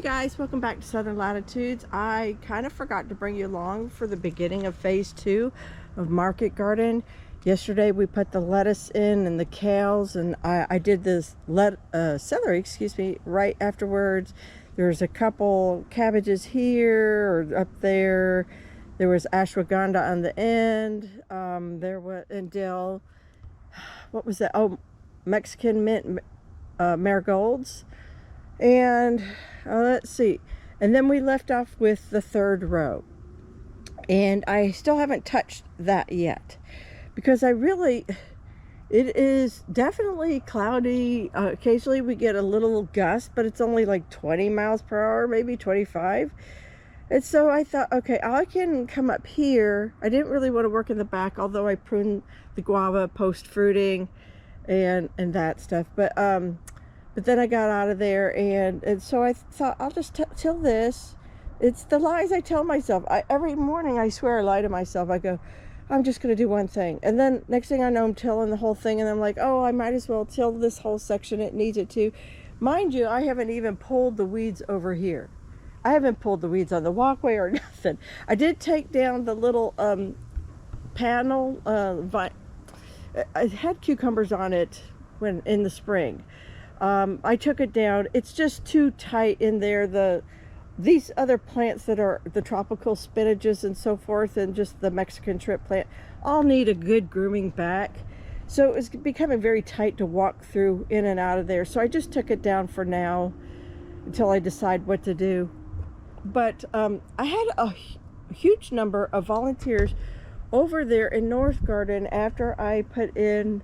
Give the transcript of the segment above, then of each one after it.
guys, welcome back to Southern Latitudes. I kind of forgot to bring you along for the beginning of phase 2 of Market Garden. Yesterday we put the lettuce in and the kales, and I did this celery, right afterwards. There's a couple cabbages here or up there. There was ashwagandha on the end. There was and dill. What was that? Oh, Mexican mint marigolds. And let's see, and then we left off with the third row, and I still haven't touched that yet because it is definitely cloudy. Occasionally we get a little gust, but it's only like 20 miles per hour, maybe 25. And so I thought, okay, I can come up here. I didn't really want to work in the back, although I pruned the guava post fruiting and that stuff, but then I got out of there, and so I thought I'll just till this. It's the lies I tell myself. Every morning I swear I lie to myself. I go, I'm just going to do one thing. And then next thing I know, I'm tilling the whole thing, and I'm like, oh, I might as well till this whole section. It needs it to. Mind you, I haven't even pulled the weeds over here. I haven't pulled the weeds on the walkway or nothing. I did take down the little panel vine. I had cucumbers on it when in the spring. I took it down. It's just too tight in there. These other plants that are the tropical spinaches and so forth, and just the Mexican trip plant, all need a good grooming back. So it's becoming very tight to walk through in and out of there. So I just took it down for now until I decide what to do. But I had a huge number of volunteers over there in North Garden after I put in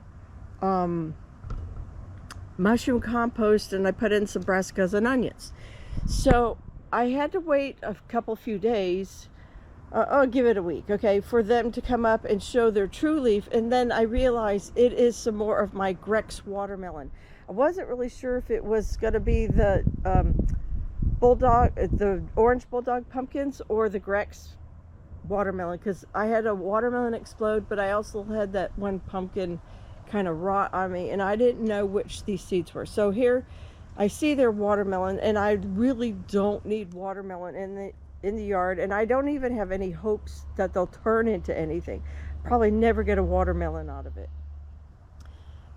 mushroom compost, and I put in some brassicas and onions. So I had to wait a few days, I'll give it a week, okay, for them to come up and show their true leaf. And then I realized it is some more of my Grex watermelon. I wasn't really sure if it was going to be the the orange bulldog pumpkins or the Grex watermelon, because I had a watermelon explode, but I also had that one pumpkin kind of rot on me, and I didn't know which these seeds were. So here I see they're watermelon, and I really don't need watermelon in the yard, and I don't even have any hopes that they'll turn into anything. Probably never get a watermelon out of it.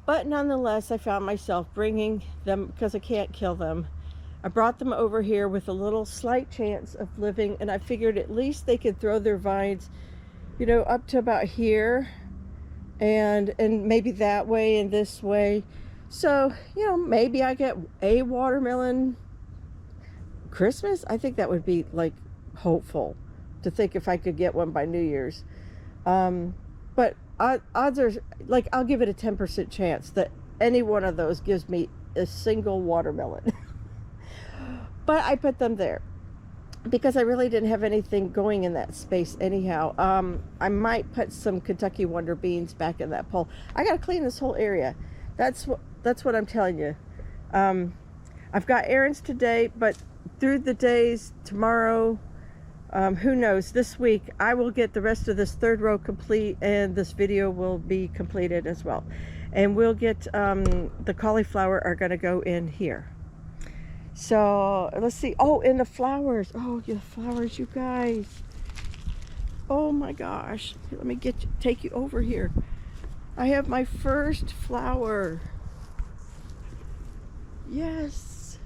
But nonetheless, I found myself bringing them because I can't kill them. I brought them over here with a little slight chance of living, and I figured at least they could throw their vines, you know, up to about here, and maybe that way and this way. So, you know, maybe I get a watermelon Christmas. I think that would be like hopeful to think if I could get one by New Year's. But odds are, like, I'll give it a 10% chance that any one of those gives me a single watermelon. But I put them there because I really didn't have anything going in that space anyhow. I might put some Kentucky Wonder beans back in that pole. I got to clean this whole area. That's what I'm telling you. I've got errands today, but through the days, tomorrow, who knows, this week, I will get the rest of this third row complete, and this video will be completed as well. And we'll get, the cauliflower are going to go in here. So let's see. Oh, and the flowers. Oh, the flowers, you guys. Oh my gosh. Let me take you over here. I have my first flower. Yes.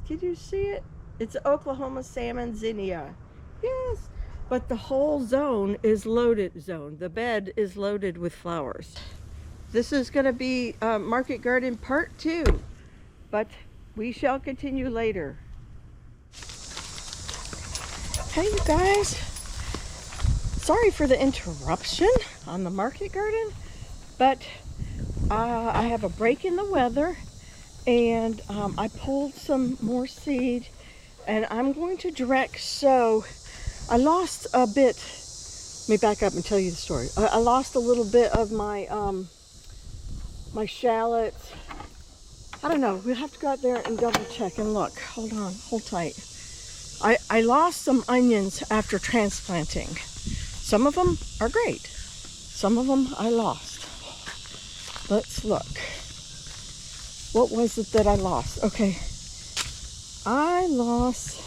Did you see it? It's Oklahoma salmon zinnia. Yes. But the whole zone is loaded. The bed is loaded with flowers. This is going to be Market Garden Part 2. But we shall continue later. Hey, you guys. Sorry for the interruption on the Market Garden, but I have a break in the weather, and I pulled some more seed, and I'm going to direct sow. I lost a bit. Let me back up and tell you the story. I lost a little bit of my my shallots. I don't know. We'll have to go out there and double check and look. Hold on. Hold tight. I lost some onions after transplanting. Some of them are great. Some of them I lost. Let's look. What was it that I lost? Okay. I lost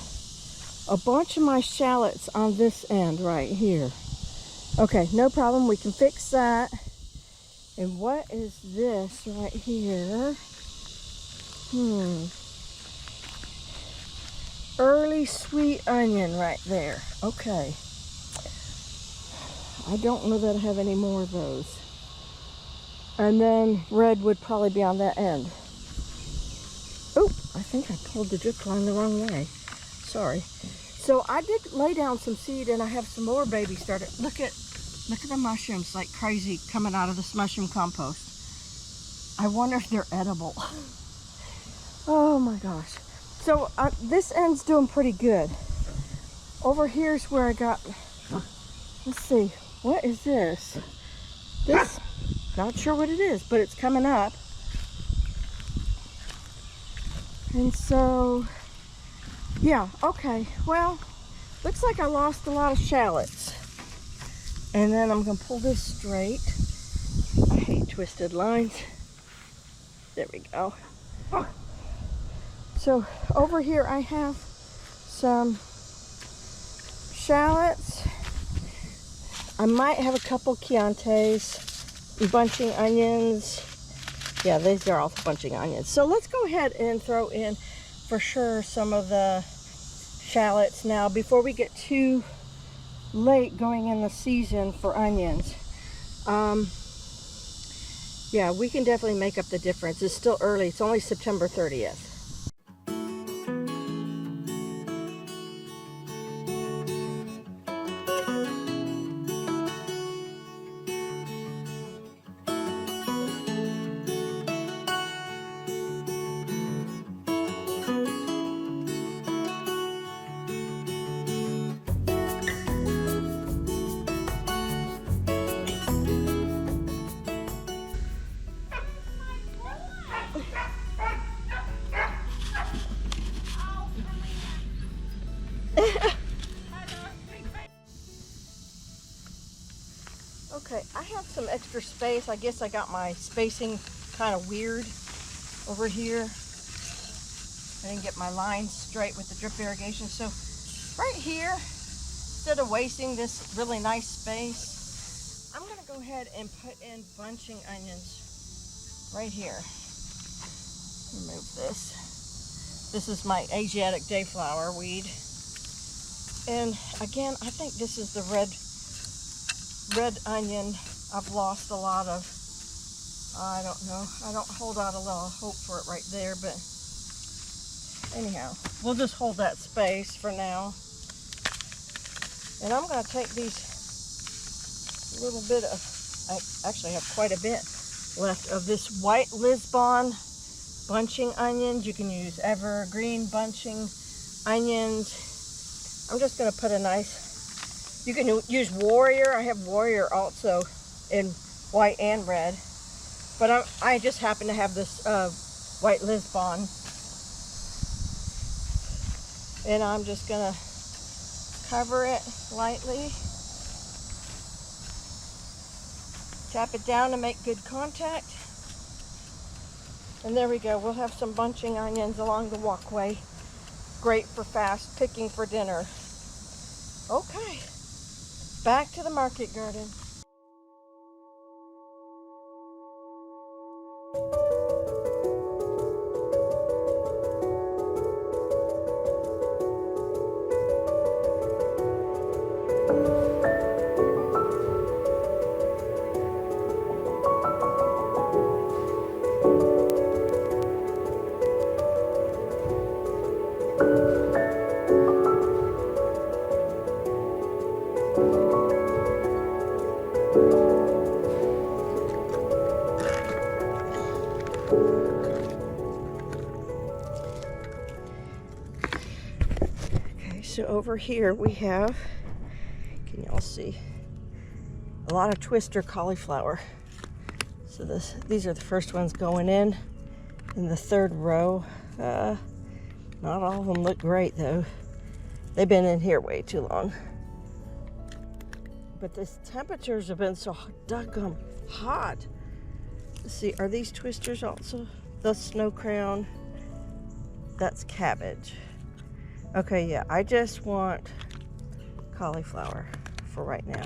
a bunch of my shallots on this end right here. Okay, no problem. We can fix that. And what is this right here? Early sweet onion right there. Okay. I don't know that I have any more of those. And then red would probably be on that end. Oh, I think I pulled the drip line the wrong way. Sorry. So I did lay down some seed, and I have some more babies started. Look at the mushrooms like crazy coming out of this mushroom compost. I wonder if they're edible. Oh my gosh. So this end's doing pretty good. Over here's where I got, let's see, what is this? This, not sure what it is, but it's coming up. And so, yeah, okay, well, looks like I lost a lot of shallots. And then I'm gonna pull this straight. I hate twisted lines. There we go. So over here I have some shallots. I might have a couple Chiantis, bunching onions. Yeah, these are all bunching onions. So let's go ahead and throw in for sure some of the shallots now before we get too late going in the season for onions. Yeah, we can definitely make up the difference. It's still early. It's only September 30th. Okay, I have some extra space. I guess I got my spacing kind of weird over here. I didn't get my lines straight with the drip irrigation. So right here, instead of wasting this really nice space, I'm gonna go ahead and put in bunching onions right here. Remove this. This is my Asiatic dayflower weed. And again, I think this is the red onion. I've lost a lot of, I don't know. I don't hold out a lot of hope for it right there, but anyhow, we'll just hold that space for now. And I'm going to take these little bit of, I actually have quite a bit left of this white Lisbon bunching onions. You can use evergreen bunching onions. I'm just going to put a nice, you can use Warrior. I have Warrior also in white and red, but I just happen to have this white Lisbon, and I'm just gonna cover it lightly, tap it down to make good contact, and there we go. We'll have some bunching onions along the walkway. Great for fast picking for dinner. Okay, back to the market garden. So over here we have, can y'all see, a lot of twister cauliflower. So these are the first ones going in the third row. Not all of them look great though. They've been in here way too long. But the temperatures have been so doggone hot. Let's see, are these twisters also? The snow crown. that's cabbage. Okay, yeah, I just want cauliflower for right now.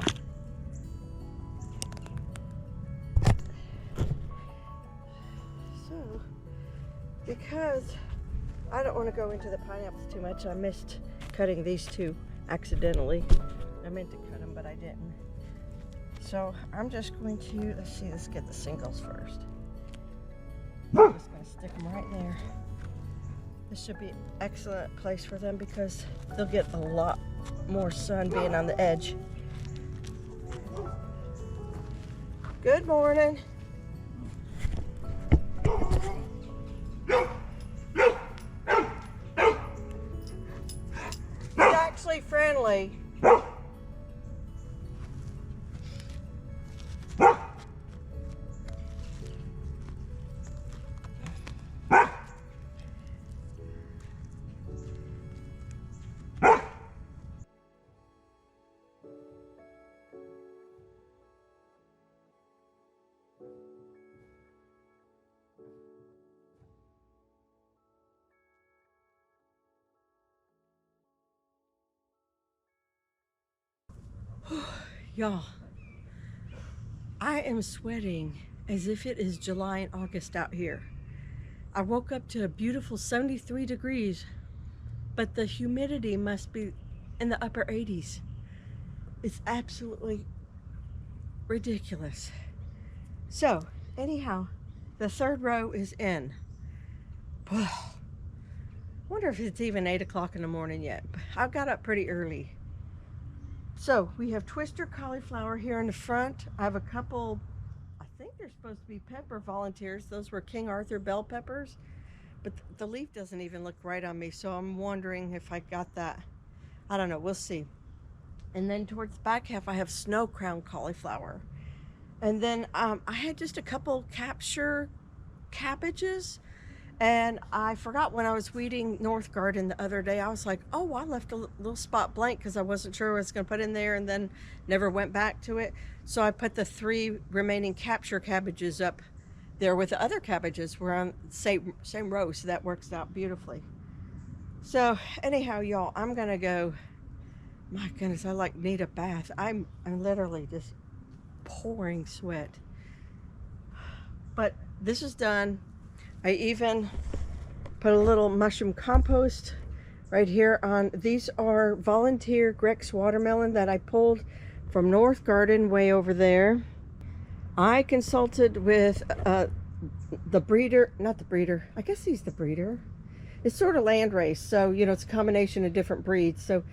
So, because I don't want to go into the pineapples too much, I missed cutting these two accidentally. I meant to cut them, but I didn't. So I'm just going to, let's get the singles first. I'm just going to stick them right there. This should be an excellent place for them because they'll get a lot more sun being on the edge. Good morning. He's actually friendly. Y'all, I am sweating as if it is July and August out here. I woke up to a beautiful 73 degrees, but the humidity must be in the upper 80s. It's absolutely ridiculous. So, anyhow, the third row is in. Wonder if it's even 8 o'clock in the morning yet. I got up pretty early. So we have twister cauliflower here in the front. I have a couple, I think they're supposed to be pepper volunteers. Those were King Arthur bell peppers, but the leaf doesn't even look right on me. So I'm wondering if I got that. I don't know, we'll see. And then towards the back half, I have snow crown cauliflower. And then I had just a couple capture cabbages. And I forgot when I was weeding North Garden the other day, I was like, oh, I left a little spot blank because I wasn't sure what I was going to put in there and then never went back to it. So I put the 3 remaining capture cabbages up there with the other cabbages. We're on the same row, so that works out beautifully. So anyhow, y'all, I'm going to go. My goodness, I need a bath. I'm literally just pouring sweat. But this is done. I even put a little mushroom compost right here on. These are volunteer Grex watermelon that I pulled from North Garden way over there. I consulted with the breeder, not the breeder, I guess he's the breeder. It's sort of land race, so you know, it's a combination of different breeds. So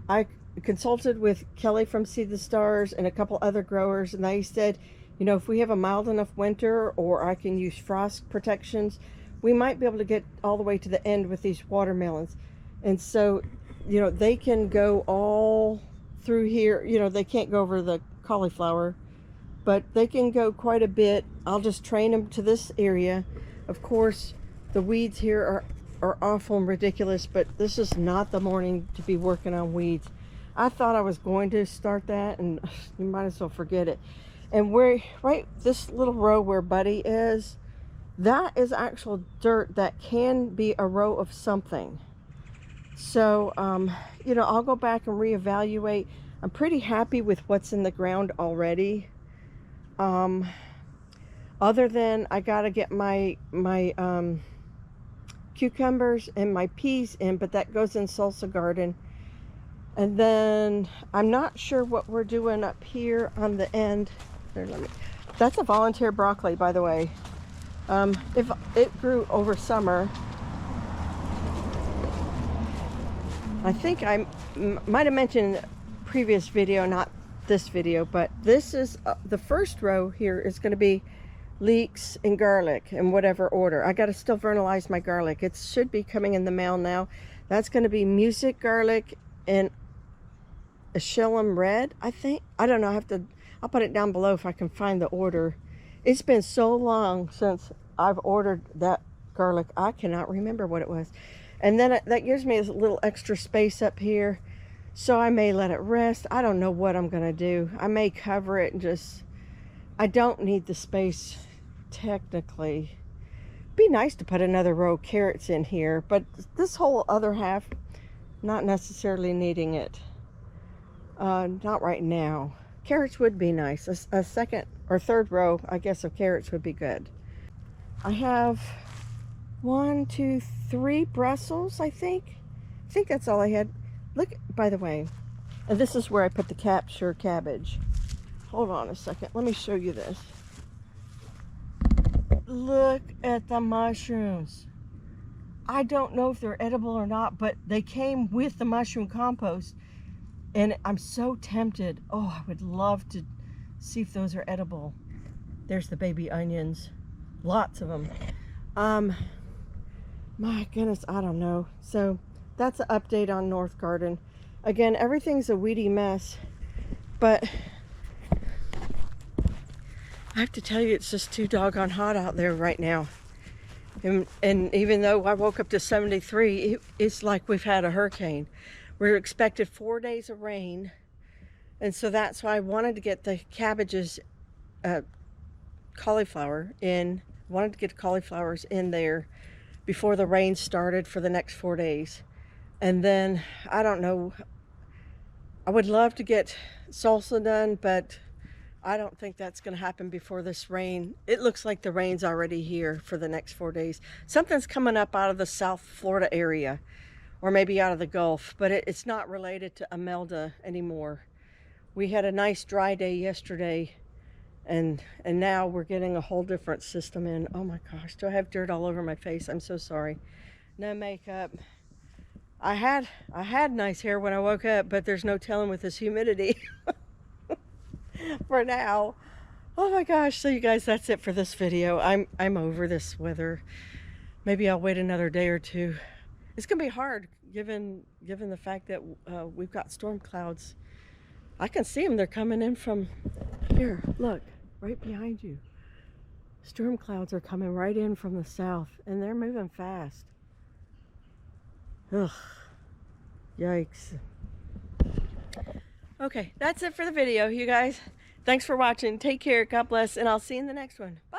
I consulted with Kelly from Seed the Stars and a couple other growers, and they said, you know, if we have a mild enough winter or I can use frost protections, we might be able to get all the way to the end with these watermelons. And so, you know, they can go all through here. You know, they can't go over the cauliflower, but they can go quite a bit. I'll just train them to this area. Of course, the weeds here are awful and ridiculous, but this is not the morning to be working on weeds. I thought I was going to start that, and you might as well forget it. And where, right, this little row where Buddy is, that is actual dirt that can be a row of something. So, you know, I'll go back and reevaluate. I'm pretty happy with what's in the ground already. Other than I gotta get my cucumbers and my peas in, but that goes in salsa garden. And then I'm not sure what we're doing up here on the end. That's a volunteer broccoli, by the way. If it grew over summer. I think I might have mentioned in the previous video, not this video, but this is the first row here is going to be leeks and garlic in whatever order. I got to still vernalize my garlic. It should be coming in the mail now. That's going to be music garlic and a Shillum red, I think. I don't know. I'll put it down below if I can find the order. It's been so long since I've ordered that garlic. I cannot remember what it was. And then that gives me a little extra space up here. So I may let it rest. I don't know what I'm going to do. I may cover it and just... I don't need the space technically. be nice to put another row of carrots in here, but this whole other half, not necessarily needing it. Not right now. Carrots would be nice. A second or third row, I guess, of carrots would be good. I have 1, 2, 3 Brussels, I think. I think that's all I had. Look, by the way, and this is where I put the capture cabbage. Hold on a second. Let me show you this. Look at the mushrooms. I don't know if they're edible or not, but they came with the mushroom compost, and I'm so tempted. Oh, I would love to see if those are edible. There's the baby onions. Lots of them. My goodness, I don't know. So that's an update on North Garden. Again, everything's a weedy mess, but I have to tell you, it's just too doggone hot out there right now. And even though I woke up to 73, it's like we've had a hurricane. We're expected 4 days of rain. And so that's why I wanted to get the cabbages, cauliflower in. Wanted to get cauliflowers in there before the rain started for the next 4 days. And then, I don't know, I would love to get salsa done, but I don't think that's going to happen before this rain. It looks like the rain's already here for the next 4 days. Something's coming up out of the South Florida area, or maybe out of the Gulf, but it's not related to Imelda anymore. We had a nice dry day yesterday, and now we're getting a whole different system in. Oh my gosh, do I have dirt all over my face? I'm so sorry. No makeup. I had nice hair when I woke up, but there's no telling with this humidity. For now. Oh my gosh. So you guys, that's it for this video. I'm over this weather. Maybe I'll wait another day or two. It's gonna be hard given the fact that we've got storm clouds. I can see them. They're coming in from here. Look, right behind you. Storm clouds are coming right in from the south, and they're moving fast. Ugh. Yikes. Okay, that's it for the video, you guys. Thanks for watching. Take care. God bless. And I'll see you in the next one. Bye.